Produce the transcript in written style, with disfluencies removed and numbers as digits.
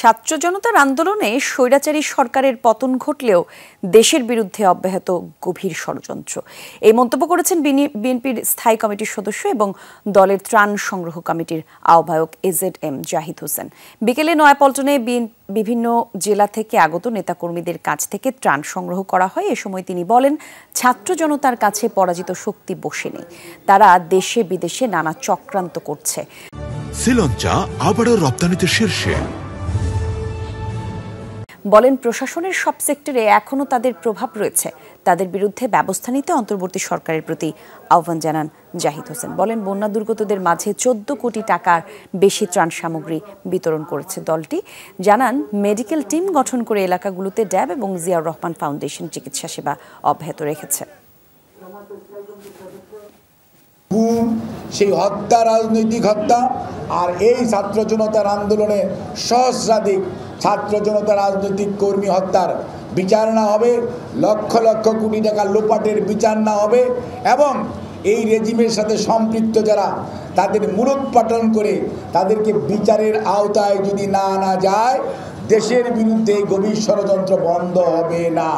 ছাত্র জনতার আন্দোলনে স্বৈরাচারী সরকারের পতন ঘটলেও দেশের বিরুদ্ধে অব্যাহত গভীর ষড়যন্ত্র। এই মন্তব্য করেছেন বিএনপির স্থায়ী কমিটির সদস্য এবং দলের ত্রাণ সংগ্রহ কমিটির আহ্বায়ক এজেড-এম জাহিদ হোসেন। বিকেলে নয়াপল্টনে বিভিন্ন জেলা থেকে আগত নেতাকর্মীদের কাছ থেকে ত্রাণ সংগ্রহ করা হয়। এ সময় তিনি বলেন, ছাত্র জনতার কাছে পরাজিত শক্তি বসে নেই, তারা দেশে বিদেশে নানা চক্রান্ত করছে। শ্রীলঙ্কা আবারও রপ্তানিতে শীর্ষে। বলেন, প্রশাসনের সব সেক্টরে এখনো তাদের প্রভাব রয়েছে, তাদের বিরুদ্ধে ব্যবস্থা নিতে অন্তর্বর্তী সরকারের প্রতি আহ্বান জানান জাহিদ হোসেন। বলেন, বন্যা দুর্গতদের মাঝে 14 কোটি টাকার বেশি ত্রাণ সামগ্রী বিতরণ করেছে দলটি। জানান, মেডিকেল টিম গঠন করে এলাকাগুলোতে ড্যাব এবং জিয়াউর রহমান ফাউন্ডেশন চিকিৎসা সেবা অব্যাহত রেখেছে। সেই হত্যা রাজনৈতিক হত্যা, আর এই ছাত্র জনতার আন্দোলনে সহস্রাধিক ছাত্র জনতা রাজনৈতিক কর্মী হত্যার বিচার না হবে, লক্ষ লক্ষ কোটি টাকা লোপাটের বিচার না হবে এবং এই রেজিমের সাথে সম্পৃক্ত যারা তাদের মূলোৎপাটন করে তাদেরকে বিচারের আওতায় যদি না আনা যায়, দেশের বিরুদ্ধে গভীর ষড়যন্ত্র বন্ধ হবে না।